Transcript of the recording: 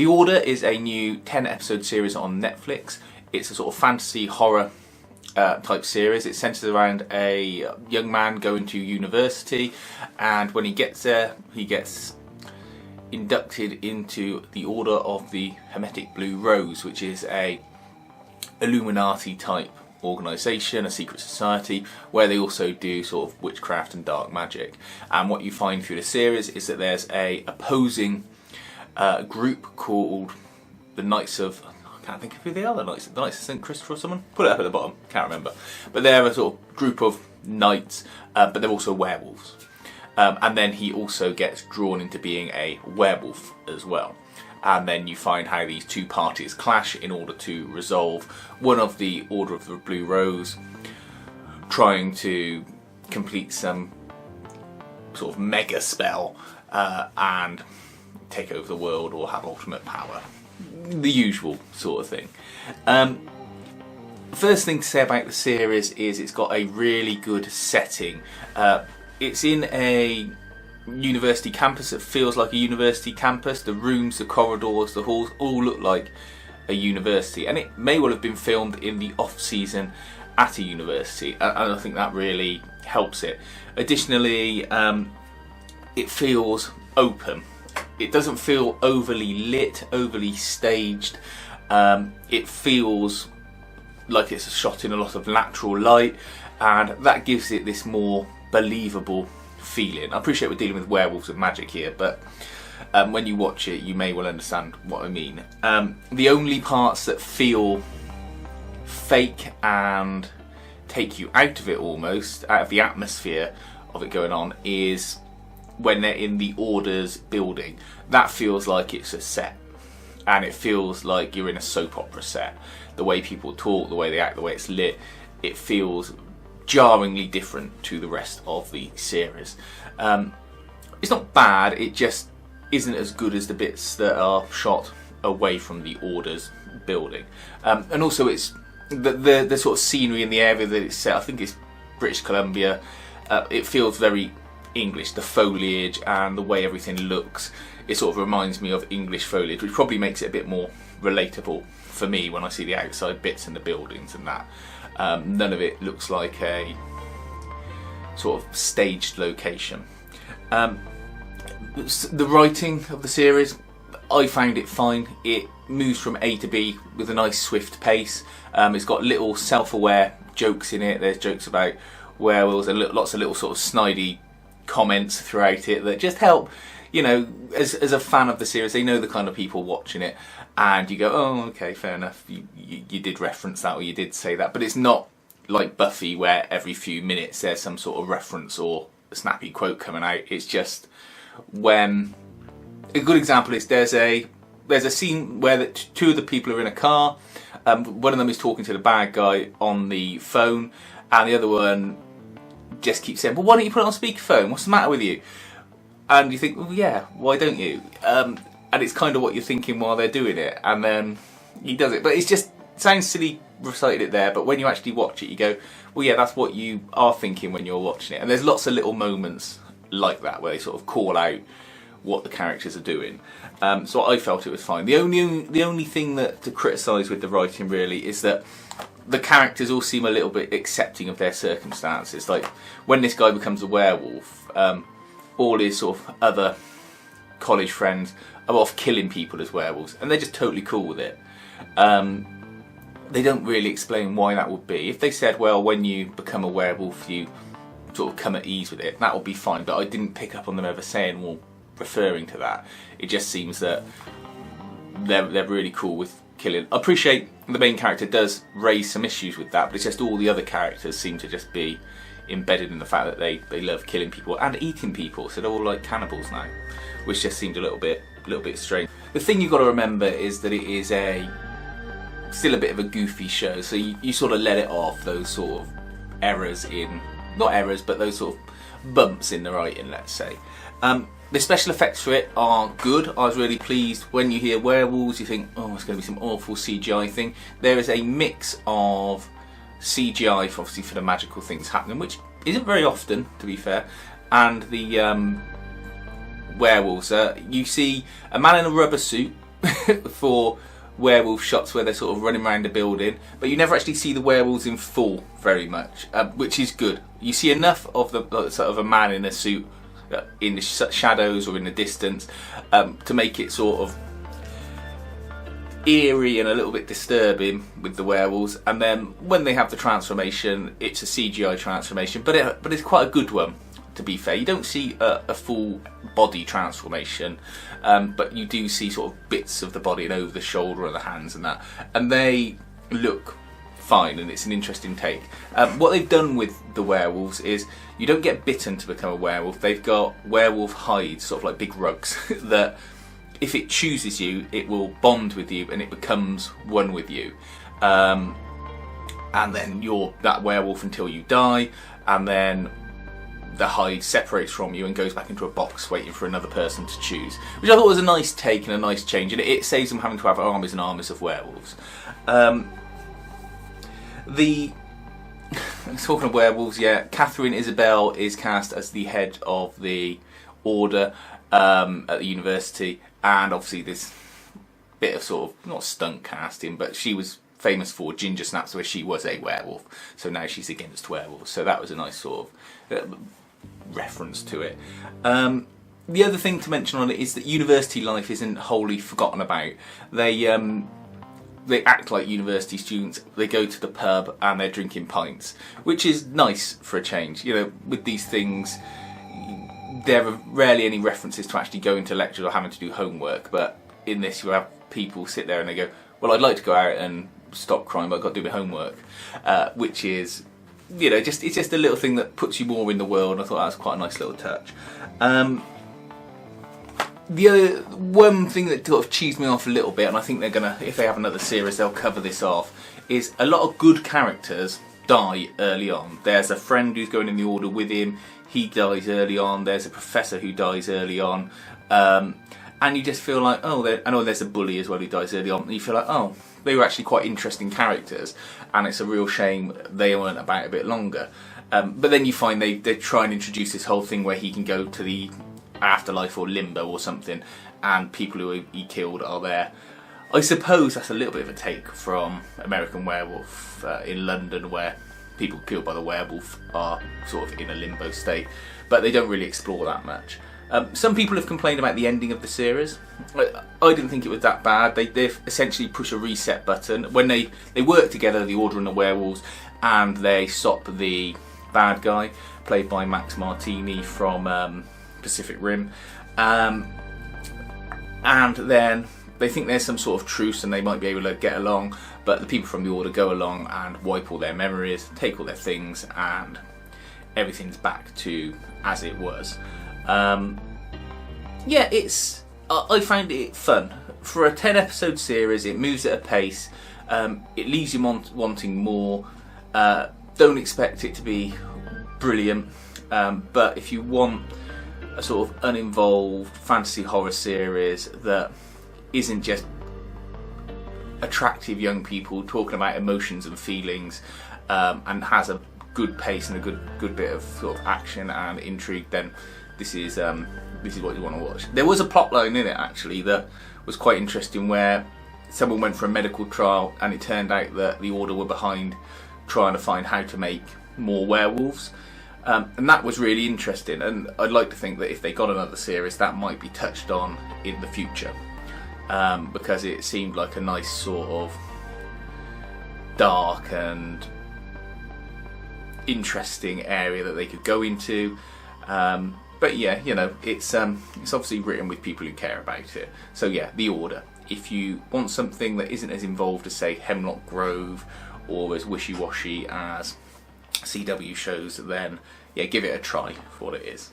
The Order is a new 10-episode series on Netflix. It's a sort of fantasy horror type series. It centres around a young man going to university, and when he gets there, he gets inducted into the Order of the Hermetic Blue Rose, which is a Illuminati type organisation, a secret society, where they also do sort of witchcraft and dark magic. And what you find through the series is that there's a opposing group called the Knights of, I can't think of who they are, the Knights of St. Christopher or someone? Put it up at the bottom, can't remember. But they're a sort of group of knights, but they're also werewolves. And then he also gets drawn into being a werewolf as well. And then you find how these two parties clash in order to resolve one of the Order of the Blue Rose trying to complete some sort of mega spell and take over the world or have ultimate power. The usual sort of thing. First thing to say about the series is it's got a really good setting. It's in a university campus that feels like a university campus. The rooms, the corridors, the halls all look like a university, and it may well have been filmed in the off season at a university, and I think that really helps it. Additionally, it feels open. It doesn't feel overly lit, overly staged. It feels like it's shot in a lot of natural light, and that gives it this more believable feeling. I appreciate we're dealing with werewolves and magic here, but when you watch it you may well understand what I mean. The only parts that feel fake and take you out of it almost, out of the atmosphere of it going on, is when they're in the Order's building. That feels like it's a set, and it feels like you're in a soap opera set. The way people talk, the way they act, the way it's lit, it feels jarringly different to the rest of the series. It's not bad, it just isn't as good as the bits that are shot away from the Order's building. And also it's the sort of scenery in the area that it's set, I think it's British Columbia, it feels very English. The foliage and the way everything looks, it sort of reminds me of English foliage, which probably makes it a bit more relatable for me when I see the outside bits and the buildings and that. None of it looks like a sort of staged location. The writing of the series, I found it fine. It moves from A to B with a nice swift pace. It's got little self-aware jokes in it. There's jokes about werewolves and lots of little sort of snidey comments throughout it that just help, you know, as a fan of the series, they know the kind of people watching it, and you go, oh, okay, fair enough, you did reference that, or you did say that. But it's not like Buffy where every few minutes there's some sort of reference or a snappy quote coming out. It's just when, a good example is there's a scene where two of the people are in a car. One of them is talking to the bad guy on the phone, and the other one just keeps saying, well, why don't you put it on speakerphone? What's the matter with you? And you think, well, yeah, why don't you? And it's kind of what you're thinking while they're doing it, and then he does it. But it sounds silly recited it there, but when you actually watch it you go, well, yeah, that's what you are thinking when you're watching it. And there's lots of little moments like that where they sort of call out what the characters are doing. So I felt it was fine. The only thing that to criticise with the writing really is that the characters all seem a little bit accepting of their circumstances. Like when this guy becomes a werewolf, all his sort of other college friends are off killing people as werewolves, and they're just totally cool with it. They don't really explain why that would be. If they said, well, when you become a werewolf you sort of come at ease with it, that would be fine, but I didn't pick up on them ever saying, well, referring to that. It just seems that they're really cool with killing. I appreciate the main character does raise some issues with that, but it's just all the other characters seem to just be embedded in the fact that they love killing people and eating people, so they're all like cannibals now, which just seemed a little bit strange. The thing you've got to remember is that it is still a bit of a goofy show, so you sort of let it off those sort of errors in, not errors, but those sort of bumps in the writing, let's say. The special effects for it are good. I was really pleased. When you hear werewolves you think, oh, it's going to be some awful CGI thing. There is a mix of CGI obviously for the magical things happening, which isn't very often, to be fair, and the werewolves. You see a man in a rubber suit for werewolf shots where they're sort of running around the building, but you never actually see the werewolves in full very much, which is good. You see enough of the sort of a man in a suit in the shadows or in the distance to make it sort of eerie and a little bit disturbing with the werewolves. And then when they have the transformation, it's a CGI transformation, but it's quite a good one. To be fair, you don't see a full body transformation, but you do see sort of bits of the body and over the shoulder and the hands and that, and they look fine, and it's an interesting take. What they've done with the werewolves is you don't get bitten to become a werewolf. They've got werewolf hides, sort of like big rugs, that if it chooses you, it will bond with you and it becomes one with you. And then you're that werewolf until you die, and then the hide separates from you and goes back into a box waiting for another person to choose, which I thought was a nice take and a nice change, and it saves them having to have armies and armies of werewolves. Talking of werewolves, yeah, Catherine Isabel is cast as the head of the order at the university, and obviously this bit of sort of, not stunt casting, but she was famous for Ginger Snaps, where she was a werewolf, so now she's against werewolves, so that was a nice sort of reference to it. The other thing to mention on it is that university life isn't wholly forgotten about. They act like university students. They go to the pub and they're drinking pints, which is nice for a change. You know, with these things, there are rarely any references to actually going to lectures or having to do homework, but in this you have people sit there and they go, well, I'd like to go out and stop crime, but I've got to do my homework, which is, you know, it's just a little thing that puts you more in the world. I thought that was quite a nice little touch. The other one thing that sort of cheesed me off a little bit, and I think they're gonna, if they have another series, they'll cover this off, is a lot of good characters die early on. There's a friend who's going in the order with him, he dies early on. There's a professor who dies early on, and you just feel like, oh, I know there's a bully as well who dies early on, and you feel like, oh, they were actually quite interesting characters, and it's a real shame they weren't about a bit longer. But then you find they try and introduce this whole thing where he can go to the afterlife or limbo or something, and people who he killed are there. I suppose that's a little bit of a take from American Werewolf in London, where people killed by the werewolf are sort of in a limbo state, but they don't really explore that much. Some people have complained about the ending of the series. I didn't think it was that bad. They essentially push a reset button when they work together, the Order and the Werewolves, and they stop the bad guy, played by Max Martini from Pacific Rim, and then they think there's some sort of truce and they might be able to get along, but the people from the Order go along and wipe all their memories, take all their things, and everything's back to as it was. Yeah, I found it fun. For a 10 episode series, it moves at a pace, it leaves you wanting more. Don't expect it to be brilliant, but if you want a sort of uninvolved fantasy horror series that isn't just attractive young people talking about emotions and feelings, and has a good pace and a good bit of sort of action and intrigue, then this is what you want to watch. There was a plotline in it actually that was quite interesting, where someone went for a medical trial and it turned out that the Order were behind trying to find how to make more werewolves. And that was really interesting, and I'd like to think that if they got another series, that might be touched on in the future, because it seemed like a nice sort of dark and interesting area that they could go into. But yeah, you know, it's obviously written with people who care about it. So yeah, The Order. If you want something that isn't as involved as, say, Hemlock Grove, or as wishy-washy as CW shows, then yeah, give it a try for what it is.